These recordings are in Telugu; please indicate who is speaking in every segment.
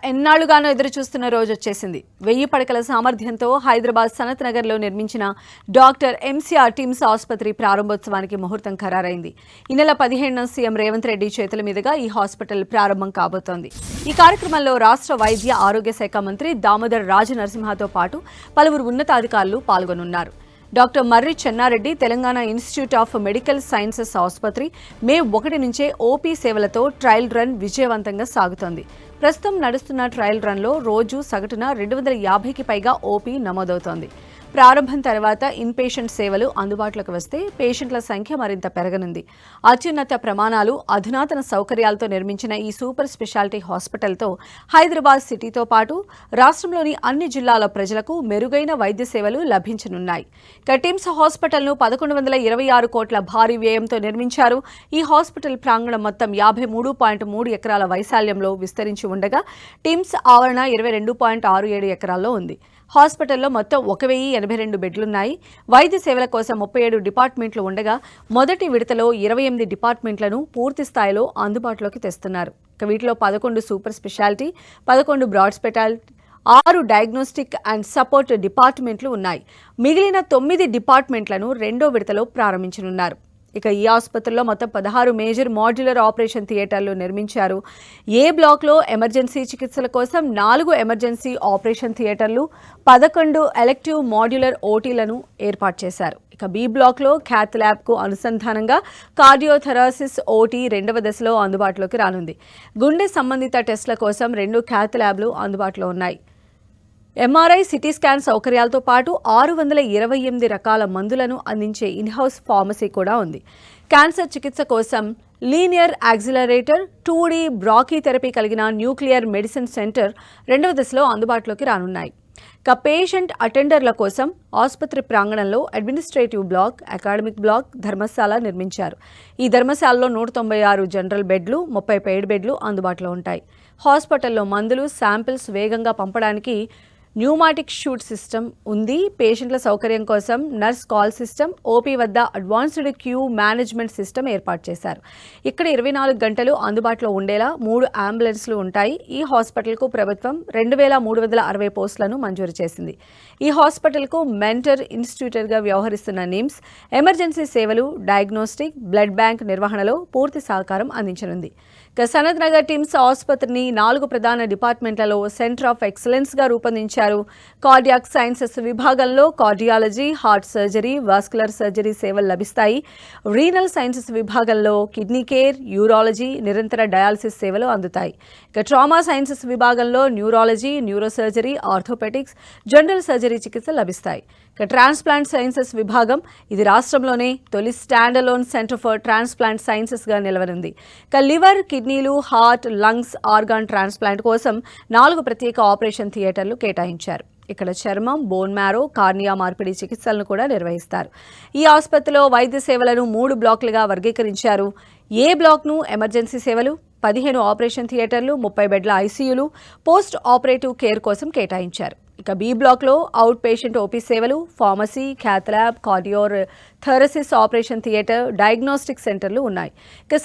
Speaker 1: ఎన్నాళ్లుగానో ఎదురు చూస్తున్న రోజు వచ్చేసింది. 1000 పడకల సామర్థ్యంతో హైదరాబాద్ సనత్ నగర్లో నిర్మించిన డాక్టర్ ఎంసీఆర్ టిమ్స్ ఆసుపత్రి ప్రారంభోత్సవానికి ముహూర్తం ఖరారైంది. ఈ నెల 15న సీఎం రేవంత్ రెడ్డి చేతుల మీదుగా ఈ హాస్పిటల్ ప్రారంభం కాబోతోంది. ఈ కార్యక్రమంలో రాష్ట్ర వైద్య ఆరోగ్య శాఖ మంత్రి దామోదర్ రాజనరసింహతో పాటు పలువురు ఉన్నతాధికారులు పాల్గొనున్నారు. Doctor Marri Chennareddy Telangana institute of medical sciences ఆసుపత్రి మే 1 నుంచే ఓపీ సేవలతో ట్రయల్ రన్ విజయవంతంగా సాగుతోంది. ప్రస్తుతం నడుస్తున్న ట్రయల్ రన్లో రోజు సగటున 250కి పైగా ఓపీ నమోదవుతోంది. ప్రారంభం తర్వాత ఇన్ పేషెంట్ సేవలు అందుబాటులోకి వస్తే పేషెంట్ల సంఖ్య మరింత పెరగనుంది. అత్యున్నత ప్రమాణాలు, అధునాతన సౌకర్యాలతో నిర్మించిన ఈ సూపర్ స్పెషాలిటీ హాస్పిటల్తో హైదరాబాద్ సిటీతో పాటు రాష్ట్రంలోని అన్ని జిల్లాల ప్రజలకు మెరుగైన వైద్య సేవలు లభించనున్నాయి. టిమ్స్ హాస్పిటల్ను 1126 కోట్ల భారీ వ్యయంతో నిర్మించారు. ఈ హాస్పిటల్ ప్రాంగణం మొత్తం 53.3 ఎకరాల వైశాల్యంలో విస్తరించి ఉండగా టిమ్స్ ఆవరణ 22.67 ఎకరాల్లో ఉంది. హాస్పిటల్లో మొత్తం 1082 బెడ్లున్నాయి. వైద్య సేవల కోసం 37 డిపార్ట్మెంట్లు ఉండగా మొదటి విడతలో 28 డిపార్ట్మెంట్లను పూర్తి స్థాయిలో అందుబాటులోకి తెస్తున్నారు. వీటిలో 11 super speciality, 11 broad speciality, 6 diagnostic and support డిపార్ట్మెంట్లు ఉన్నాయి. మిగిలిన 9 డిపార్ట్మెంట్లను రెండో విడతలో ప్రారంభించనున్నారు. ఈ ఆసుపత్రిలో మొత్తం 16 మేజర్ మాడ్యులర్ ఆపరేషన్ థియేటర్లు నిర్మించారు. ఏ బ్లాక్లో ఎమర్జెన్సీ చికిత్సల కోసం 4 ఎమర్జెన్సీ ఆపరేషన్ థియేటర్లు, 11 ఎలెక్టివ్ మాడ్యులర్ ఓటీలను ఏర్పాటు చేశారు. బి బ్లాక్లో క్యాత్ ల్యాబ్కు అనుసంధానంగా కార్డియోథెరాసిస్ ఓటీ 2వ దశలో అందుబాటులోకి రానుంది. గుండె సంబంధిత టెస్టుల కోసం 2 క్యాత్ ల్యాబ్లు అందుబాటులో ఉన్నాయి. ఎంఆర్ఐ, సిటీ స్కాన్ సౌకర్యాలతో పాటు 628 రకాల మందులను అందించే ఇన్హౌస్ ఫార్మసీ కూడా ఉంది. క్యాన్సర్ చికిత్స కోసం లీనియర్ యాక్సిలరేటర్, 2D బ్రాకీథెరపీ కలిగిన న్యూక్లియర్ మెడిసిన్ సెంటర్ 2వ దశలో అందుబాటులోకి రానున్నాయి. పేషెంట్ అటెండర్ల కోసం ఆసుపత్రి ప్రాంగణంలో administrative block, academic block, Dharamshala నిర్మించారు. ఈ ధర్మశాలలో 196 జనరల్ బెడ్లు, 30 పెయిడ్ బెడ్లు అందుబాటులో ఉంటాయి. హాస్పిటల్లో మందులు, శాంపిల్స్ వేగంగా పంపడానికి న్యూమాటిక్ షూట్ సిస్టమ్ ఉంది. పేషెంట్ల సౌకర్యం కోసం నర్స్ కాల్ సిస్టమ్, ఓపీ వద్ద అడ్వాన్స్డ్ క్యూ మేనేజ్మెంట్ సిస్టమ్ ఏర్పాటు చేశారు. ఇక్కడ 24 గంటలు అందుబాటులో ఉండేలా 3 అంబులెన్స్లు ఉంటాయి. ఈ హాస్పిటల్కు ప్రభుత్వం 2360 పోస్టులను మంజూరు చేసింది. ఈ హాస్పిటల్కు మెంటర్ ఇన్స్టిట్యూటర్గా వ్యవహరిస్తున్న నిమ్స్ ఎమర్జెన్సీ సేవలు, డయాగ్నోస్టిక్, బ్లడ్ బ్యాంక్ నిర్వహణలో పూర్తి సహకారం అందించనుంది. సనత్ నగర్ టిమ్స్ ఆసుపత్రిని 4 ప్రధాన డిపార్ట్మెంట్లలో సెంటర్ ఆఫ్ ఎక్సలెన్స్గా రూపొందించారు. కార్డియాక్ సైన్సెస్ విభాగంలో cardiology, heart surgery, vascular surgery సేవలు లభిస్తాయి. రీనల్ సైన్సెస్ విభాగంలో కిడ్నీ కేర్, యూరాలజీ, నిరంతర డయాలసిస్ సేవలు అందుతాయి. ట్రామా సైన్సెస్ విభాగంలో neurology, neurosurgery, orthopaedics, general surgery చికిత్సలు లభిస్తాయి. ట్రాన్స్ప్లాంట్ సైన్సెస్ విభాగం ఇది రాష్ట్రంలోనే తొలి stand alone centre for transplant సైన్సెస్గా నిలవనుంది. లివర్, కిడ్నీలు, హార్ట్, లంగ్స్, ఆర్గాన్ ట్రాన్స్ప్లాంట్ కోసం 4 ప్రత్యేక ఆపరేషన్ థియేటర్లు కేటాయించారు. చర్మం, బోన్ మ్యారో, కార్నియా మార్పిడి చికిత్సలను కూడా నిర్వహిస్తారు. ఈ ఆసుపత్రిలో వైద్య సేవలను 3 బ్లాకులుగా వర్గీకరించారు. ఏ బ్లాక్ను ఎమర్జెన్సీ సేవలు, 15 ఆపరేషన్ థియేటర్లు, 30 బెడ్ల ఐసీయూలు, పోస్ట్ ఆపరేటివ్ కేర్ కోసం కేటాయించారు. బి బ్లాక్లో అవుట్ పేషెంట్ ఓపీ సేవలు, pharmacy, cath lab, cardiothoracic operation theatre, diagnostic సెంటర్లు ఉన్నాయి.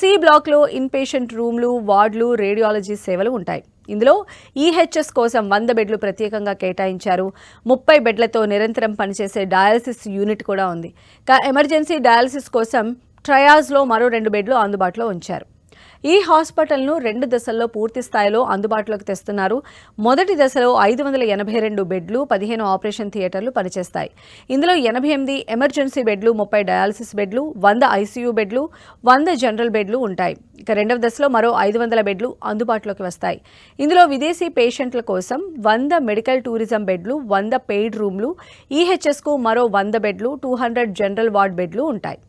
Speaker 1: సి బ్లాక్లో ఇన్ పేషెంట్ రూమ్లు, వార్డులు, రేడియాలజీ సేవలు ఉంటాయి. ఇందులో ఈహెచ్ఎస్ కోసం 100 బెడ్లు ప్రత్యేకంగా కేటాయించారు. 30 బెడ్లతో నిరంతరం పనిచేసే డయాలసిస్ యూనిట్ కూడా ఉంది. ఎమర్జెన్సీ డయాలసిస్ కోసం ట్రయాజ్లో మరో 2 బెడ్లు అందుబాటులో ఉంచారు. ఈ హాస్పిటల్ను 2 దశల్లో పూర్తి స్థాయిలో అందుబాటులోకి తెస్తున్నారు. మొదటి దశలో 582 బెడ్లు, 15 ఆపరేషన్ థియేటర్లు పనిచేస్తాయి. ఇందులో 88 ఎమర్జెన్సీ బెడ్లు, 30 డయాలసిస్ బెడ్లు, 100 ఐసీయూ బెడ్లు, 100 జనరల్ బెడ్లు ఉంటాయి. రెండవ దశలో మరో 500 బెడ్లు అందుబాటులోకి వస్తాయి. ఇందులో విదేశీ పేషెంట్ల కోసం 100 మెడికల్ టూరిజం బెడ్లు, 100 పెయిడ్ రూమ్లు, ఈహెచ్ఎస్కు మరో 100 బెడ్లు, 200 జనరల్ వార్డ్ బెడ్లు ఉంటాయి.